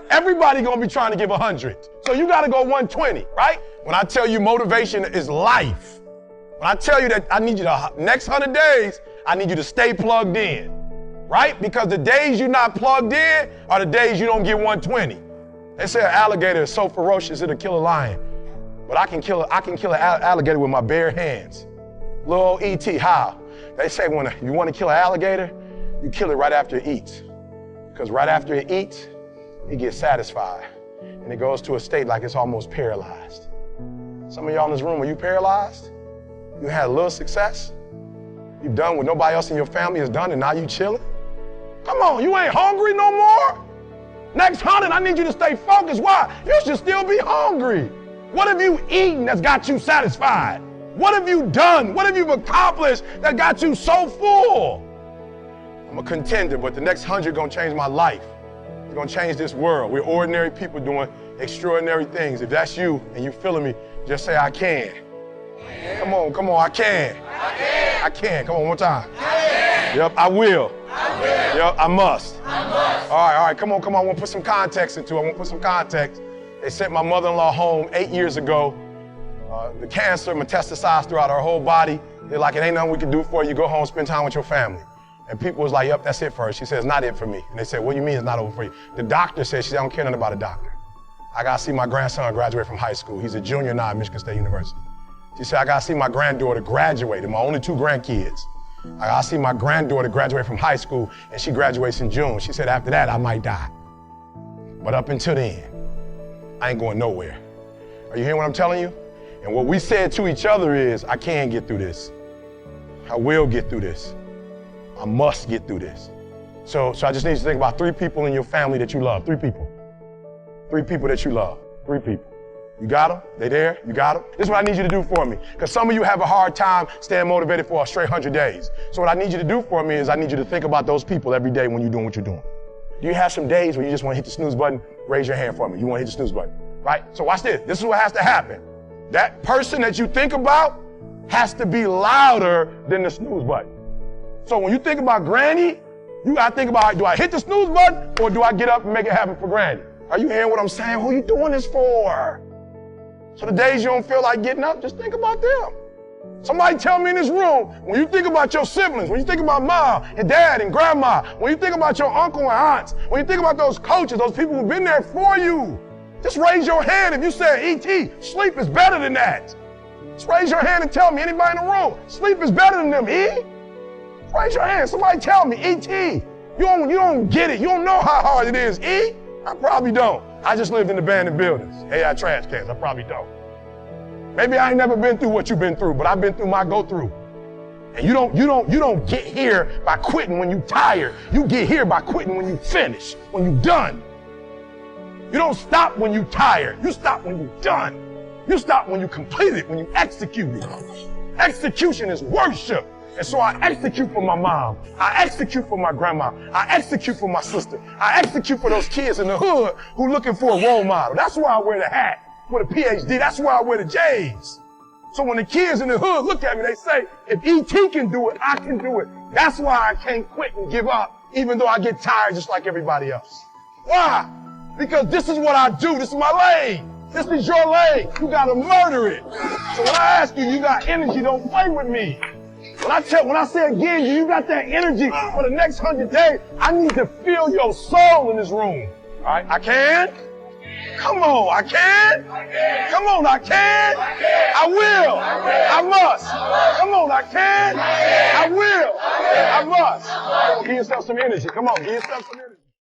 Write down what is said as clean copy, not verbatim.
Everybody gonna be trying to give 100. So you gotta go 120, right? When I tell you motivation is life, when I tell you that I need you the next 100 days, I need you to stay plugged in, right? Because the days you're not plugged in are the days you don't get 120. They say an alligator is so ferocious it'll kill a lion, but I can kill an alligator with my bare hands. Little old E.T., how? They say when you want to kill an alligator, you kill it right after it eats. Because right after it eats, it gets satisfied. And it goes to a state like it's almost paralyzed. Some of y'all in this room, are you paralyzed? You had a little success? You've done what nobody else in your family has done and now you chilling? Come on, you ain't hungry no more? Next 100, I need you to stay focused. Why? You should still be hungry. What have you eaten that's got you satisfied? What have you done? What have you accomplished that got you so full? I'm a contender, but the next 100 gonna change my life. It's gonna change this world. We're ordinary people doing extraordinary things. If that's you and you feeling me, just say, I can. Come on, I can. I can. Come on, one more time. Yep, I will. Yep, I must. All right, come on. I want to put some context into it. They sent my mother-in-law home 8 years ago. The cancer metastasized throughout her whole body. They're like, it ain't nothing we can do for you. Go home, spend time with your family. And people was like, yep, that's it for her. She said, it's not it for me. And they said, what do you mean it's not over for you? The doctor said, she said, I don't care nothing about a doctor. I got to see my grandson graduate from high school. He's a junior now at Michigan State University. She said, I got to see my granddaughter graduate, and my only 2 grandkids. I got to see my granddaughter graduate from high school, and she graduates in June. She said, after that, I might die. But up until then, I ain't going nowhere. Are you hearing what I'm telling you? And what we said to each other is, I can get through this. I will get through this. I must get through this. So I just need you to think about 3 people in your family that you love. 3 people. 3 people that you love. 3 people. You got them? They there? You got them? This is what I need you to do for me. Because some of you have a hard time staying motivated for a straight 100 days. So what I need you to do for me is I need you to think about those people every day when you're doing what you're doing. Do you have some days when you just want to hit the snooze button? Raise your hand for me. You want to hit the snooze button, right? So watch this. This is what has to happen. That person that you think about has to be louder than the snooze button. So when you think about Granny, you got to think about, do I hit the snooze button or do I get up and make it happen for Granny? Are you hearing what I'm saying? Who are you doing this for? So the days you don't feel like getting up, just think about them. Somebody tell me in this room, when you think about your siblings, when you think about mom and dad and grandma, when you think about your uncle and aunts, when you think about those coaches, those people who've been there for you, just raise your hand if you said, E.T., sleep is better than that. Just raise your hand and tell me, anybody in the room, sleep is better than them, E? Raise your hand. Somebody tell me, E.T., you don't get it. You don't know how hard it is, E? I probably don't. I just lived in abandoned buildings. Hey, I trash cans. I probably don't. Maybe I ain't never been through what you've been through, but I've been through my go-through. And you don't get here by quitting when you're tired. You get here by quitting when you finish, when you're done. You don't stop when you're tired. You stop when you're done. You stop when you complete it, when you execute it. Execution is worship. And so I execute for my mom. I execute for my grandma. I execute for my sister. I execute for those kids in the hood who looking for a role model. That's why I wear the hat with a PhD. That's why I wear the J's. So when the kids in the hood look at me, they say, if E.T. can do it, I can do it. That's why I can't quit and give up, even though I get tired just like everybody else. Why? Because this is what I do. This is my lane. This is your lane. You gotta murder it. So when I ask you, you got energy, don't play with me. When I say again, you got that energy for the next 100 days, I need to feel your soul in this room. All right, I can? Come on, I can? Come on, I can? I will. I must. Come on, I can? I will. I must. Give yourself some energy. Come on, give yourself some energy.